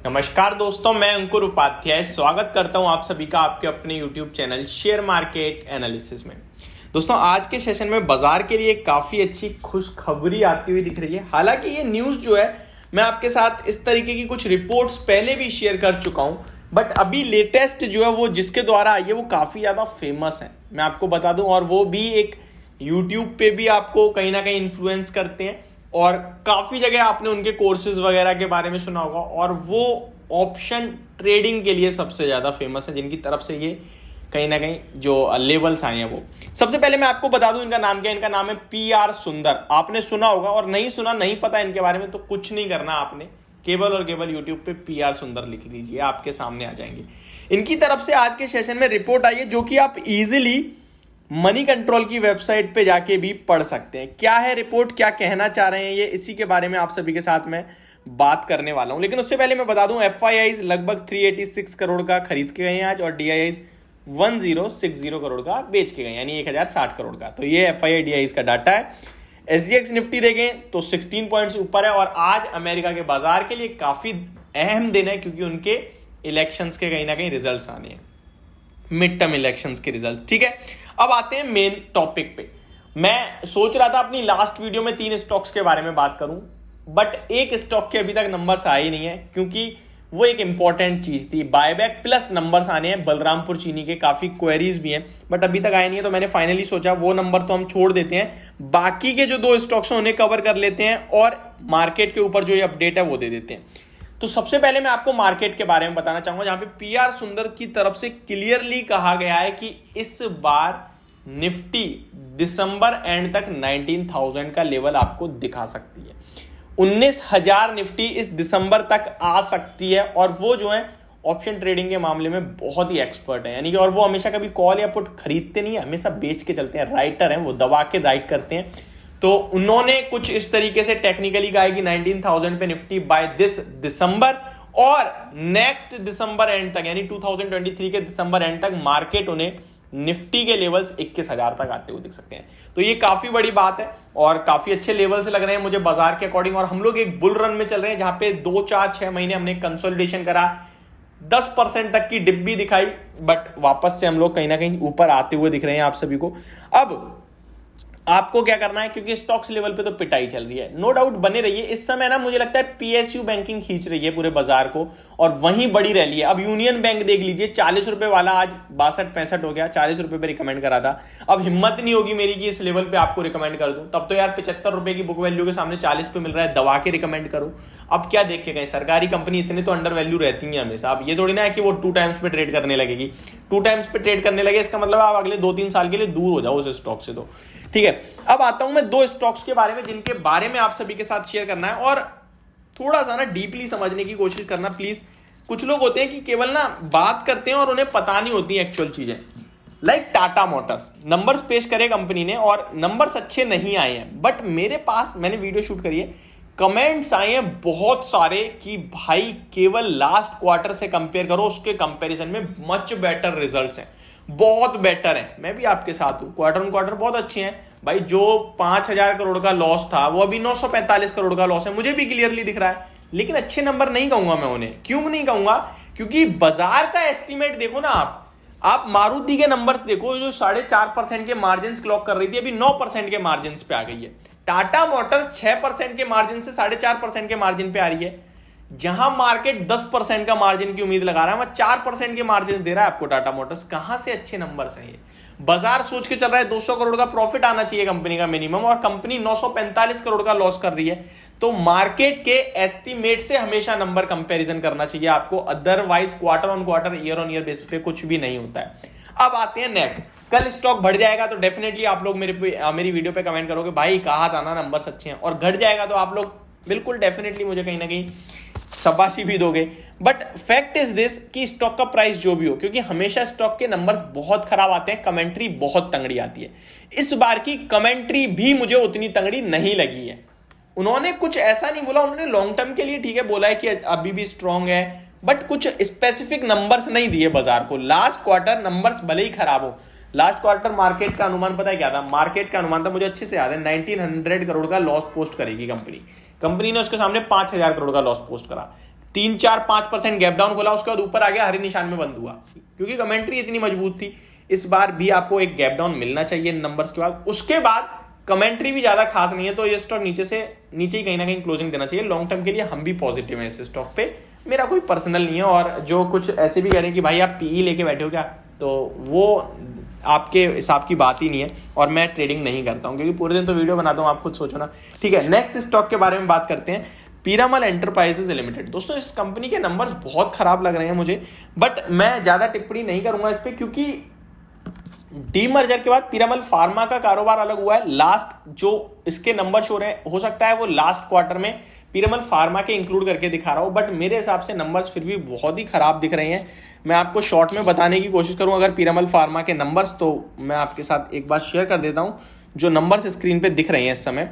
नमस्कार दोस्तों, मैं अंकुर उपाध्याय स्वागत करता हूं आप सभी का आपके अपने YouTube channel share market analysis में। दोस्तों, आज के सेशन में बाजार के लिए काफ़ी अच्छी खुशखबरी आती हुई दिख रही है। हालांकि ये न्यूज़ जो है मैं आपके साथ इस तरीके की कुछ रिपोर्ट्स पहले भी शेयर कर चुका हूं, बट अभी लेटेस्ट जो है वो जिसके द्वारा आई है वो काफ़ी ज़्यादा फेमस है, मैं आपको बता दूँ। और वो भी एक यूट्यूब पे भी आपको कहीं ना कहीं इन्फ्लुएंस करते हैं और काफ़ी जगह आपने उनके कोर्सेज वगैरह के बारे में सुना होगा। और वो ऑप्शन ट्रेडिंग के लिए सबसे ज़्यादा फेमस है, जिनकी तरफ से ये कहीं ना कहीं जो लेवल्स आए हैं वो। सबसे पहले मैं आपको बता दूं इनका नाम क्या है। इनका नाम है PR सुंदर। आपने सुना होगा, और नहीं सुना, नहीं पता इनके बारे में, तो कुछ नहीं करना आपने, केवल और केवल यूट्यूब पे PR सुंदर लिख लीजिए, आपके सामने आ जाएंगे। इनकी तरफ से आज के सेशन में रिपोर्ट आई है जो कि आप इजीली मनी कंट्रोल की वेबसाइट पे जाके भी पढ़ सकते हैं। क्या है रिपोर्ट, क्या कहना चाह रहे हैं ये, इसी के बारे में आप सभी के साथ मैं बात करने वाला हूं। लेकिन उससे पहले मैं बता दूं, FIIs लगभग 386 करोड़ का खरीद के गए हैं आज, और DIIs 1060 करोड़ का बेच के गए, यानी 1060 करोड़ का। तो ये FII DIIs का डाटा है। SGX निफ्टी देखें तो 16 पॉइंट्स ऊपर है, और आज अमेरिका के बाजार के लिए काफी अहम दिन है, क्योंकि उनके इलेक्शंस के कहीं ना कहीं रिजल्ट्स आने हैं, मिड टर्म इलेक्शंस के रिजल्ट्स। ठीक है, अब आते हैं मेन टॉपिक पे। मैं सोच रहा था अपनी लास्ट वीडियो में 3 स्टॉक्स के बारे में बात करूं, बट एक स्टॉक के अभी तक नंबर्स आए ही नहीं है, क्योंकि वो एक इंपॉर्टेंट चीज थी। बायबैक प्लस नंबर्स आने हैं बलरामपुर चीनी के, काफी क्वेरीज भी हैं, बट अभी तक आए नहीं है। तो मैंने फाइनली सोचा वो नंबर तो हम छोड़ देते हैं, बाकी के जो 2 स्टॉक्स हैं उन्हें कवर कर लेते हैं, और मार्केट के ऊपर जो ये अपडेट है वो दे देते हैं। तो सबसे पहले मैं आपको मार्केट के बारे में बताना चाहूंगा, जहां पे PR सुंदर की तरफ से क्लियरली कहा गया है कि इस बार निफ्टी दिसंबर एंड तक 19,000 का लेवल आपको दिखा सकती है। 19,000 निफ्टी इस दिसंबर तक आ सकती है, और वो जो है ऑप्शन ट्रेडिंग के मामले में बहुत ही एक्सपर्ट है, यानी कि और वो हमेशा कभी कॉल या पुट खरीदते नहीं है, हमेशा बेच के चलते हैं। राइटर हैं, वो दबा के राइट करते हैं। तो उन्होंने कुछ इस तरीके से टेक्निकली कहा है कि 19,000 पे निफ्टी बाय दिस दिसंबर, और नेक्स्ट दिसंबर एंड तक, यानी 2023 के दिसंबर एंड तक मार्केट उन्हें निफ्टी के लेवल्स 21,000 तक आते हुए दिख सकते हैं। तो ये काफी बड़ी बात है, और काफी अच्छे लेवल्स लग रहे हैं मुझे बाजार के अकॉर्डिंग। और हम लोग एक बुल रन में चल रहे हैं, जहां पे 2, 4, 6 महीने हमने कंसोलिडेशन करा, 10% तक की डिप भी दिखाई, बट वापस से हम लोग कहीं ना कहीं ऊपर आते हुए दिख रहे हैं आप सभी को। अब आपको क्या करना है, क्योंकि स्टॉक्स लेवल पे तो पिटाई चल रही है, नो डाउट बने रहिए। इस समय ना मुझे लगता है PSU बैंकिंग खींच रही है पूरे बाजार को, और वहीं बड़ी रैली है। अब यूनियन बैंक देख लीजिए, 40 रुपए वाला आज 62-65 हो गया, 40 रुपए पे रिकमेंड करा था। अब हिम्मत नहीं होगी मेरी कि इस लेवल पे आपको रिकमेंड कर दूं, तब तो यार 75 रुपए की बुक वैल्यू के सामने 40 पे मिल रहा है, दबा के रिकमेंड करूं। अब क्या देख के कहीं, सरकारी कंपनी इतने तो अंडर वैल्यू रहती है हमेशा। अब ये थोड़ी ना है कि वो 2 टाइम्स पे ट्रेड करने लगेगी। 2 टाइम्स पे ट्रेड करने लगे, इसका मतलब आप अगले 2-3 साल के लिए दूर हो जाओ उस स्टॉक से। तो ठीक है, अब आता हूं मैं 2 स्टॉक्स के बारे में, जिनके बारे में आप सभी के साथ शेयर करना है, और थोड़ा सा ना डीपली समझने की कोशिश करना प्लीज। कुछ लोग होते हैं कि केवल ना बात करते हैं और उन्हें पता नहीं होती एक्चुअल चीजें। लाइक टाटा मोटर्स, नंबर्स पेश करे कंपनी ने, और नंबर्स अच्छे नहीं आए हैं, बट मेरे पास, मैंने वीडियो शूट करी है, कमेंट्स आए हैं बहुत सारे कि भाई केवल लास्ट क्वार्टर से कंपेयर करो, उसके कंपैरिजन में मच बेटर रिजल्ट्स हैं, बहुत बेटर है। मैं भी आपके साथ हूं, क्वार्टर ऑन क्वार्टर बहुत अच्छे हैं भाई। जो 5,000 करोड़ का लॉस था वो अभी 945 करोड़ का लॉस है, मुझे भी क्लियरली दिख रहा है। लेकिन अच्छे नंबर नहीं कहूंगा मैं उन्हें। क्यों नहीं कहूंगा? क्योंकि बाजार का एस्टिमेट देखो ना आप मारुति के नंबर्स देखो, जो 4.5% के मार्जिन क्लॉक कर रही थी, अभी 9% के मार्जिन पे आ गई है। टाटा मोटर्स 6% के मार्जिन से 4.5% के मार्जिन पे आ रही है, जहां मार्केट 10% का मार्जिन की उम्मीद लगा रहा है, वह 4% के मार्जिन दे रहा है आपको टाटा मोटर्स। कहां से अच्छे नंबर्स हैं ये? बाजार सोच के चल रहा है 200 करोड़ का प्रॉफिट आना चाहिए कंपनी का मिनिमम, और कंपनी 945 करोड़ का लॉस कर रही है। तो मार्केट के एस्टिमेट से हमेशा नंबर कंपैरिजन करना चाहिए आपको, otherwise quarter on quarter, year on year basis पे कुछ भी नहीं होता है। अब आते हैं नेक्स्ट। कल स्टॉक बढ़ जाएगा तो डेफिनेटली आप लोग मेरी वीडियो पे कमेंट करोगे भाई कहा था ना नंबर्स अच्छे हैं, और घट जाएगा तो आप लोग बिल्कुल डेफिनेटली मुझे कहीं ना कहीं शाबाशी भी दोगे। बट फैक्ट इज दिस कि स्टॉक का प्राइस जो भी हो, क्योंकि हमेशा स्टॉक के नंबर्स बहुत खराब आते हैं, कमेंट्री बहुत तंगड़ी आती है। इस बार की कमेंट्री भी मुझे उतनी तंगड़ी नहीं लगी है। उन्होंने कुछ ऐसा नहीं बोला, उन्होंने लॉन्ग टर्म के लिए ठीक है बोला है कि अभी भी स्ट्रांग है, बट कुछ स्पेसिफिक नंबर्स नहीं दिए बाजार को। लास्ट क्वार्टर नंबर्स भले ही खराब हो, लास्ट क्वार्टर मार्केट का अनुमान पता है क्या था? मार्केट का अनुमान था, मुझे अच्छे से याद है, 1900 करोड़ का लॉस पोस्ट करेगी कंपनी ने उसके सामने 5,000 करोड़ का लॉस पोस्ट करा। 3-4-5% गैप डाउन खोला, उसके बाद ऊपर आ गया, हरे निशान में बंद हुआ, क्योंकि कमेंट्री इतनी मजबूत थी। इस बार भी आपको एक गैप डाउन मिलना चाहिए नंबर्स के बाद, उसके बाद कमेंट्री भी ज्यादा खास नहीं है, तो ये स्टॉक नीचे ही कहीं ना कहीं क्लोजिंग देना चाहिए। लॉन्ग टर्म के लिए हम भी पॉजिटिव हैं इस स्टॉक पे, मेरा कोई पर्सनल नहीं है। और जो कुछ ऐसे भी कह रहे हैं कि भाई आप पीई लेके बैठे हो क्या, तो वो आपके हिसाब की बात ही नहीं है, और मैं ट्रेडिंग नहीं करता हूं, क्योंकि पूरे दिन तो वीडियो बनाता हूं, आप खुद सोचो ना। ठीक है, नेक्स्ट स्टॉक के बारे में बात करते हैं, पीरामल एंटरप्राइजेज लिमिटेड। दोस्तों इस कंपनी के नंबर्स बहुत खराब लग रहे हैं मुझे, बट मैं ज्यादा टिप्पणी नहीं करूंगा इस पे, क्योंकि डीमर्जर के बाद पीरामल फार्मा का कारोबार अलग हुआ है। लास्ट जो इसके नंबर शो रहे हैं, हो सकता है वो लास्ट क्वार्टर में पीरामल फार्मा के इंक्लूड करके दिखा रहा हूं, बट मेरे हिसाब से नंबर्स फिर भी बहुत ही खराब दिख रहे हैं। मैं आपको शॉर्ट में बताने की कोशिश करूं अगर पीरामल फार्मा के नंबर्स, तो मैं आपके साथ एक बार शेयर कर देता हूं जो नंबर्स स्क्रीन पे दिख रहे हैं इस समय।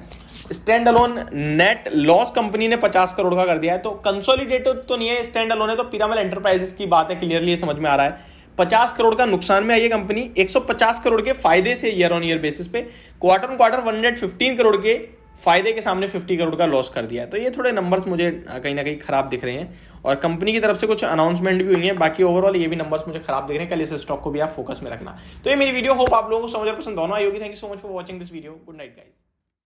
Stand alone net loss company ने 50 करोड़ का कर दिया है, तो कंसोलिडेटेड तो नहीं है स्टैंड अलोन है, तो पीरामल एंटरप्राइजेस की बात है, क्लियरली ये समझ में आ रहा है। 50 करोड़ का नुकसान में आई ये कंपनी, 150 करोड़ के फायदे से ईयर ऑन ईयर बेसिस पे, क्वार्टर ऑन क्वार्टर 115 करोड़ के फायदे के सामने 50 करोड़ का लॉस कर दिया है। तो ये थोड़े नंबर्स मुझे कहीं ना कहीं खराब दिख रहे हैं, और कंपनी की तरफ से कुछ अनाउंसमेंट भी हुई है, बाकी ओवरऑल ये भी नंबर्स मुझे खराब दिख रहे हैं। कल इस स्टॉक को भी आप फोकस में रखना। तो ये मेरी वीडियो, होप आप लोगों को समझ पसंद दोनों आई होगी। Thank you so much for watching this video. Good night guys.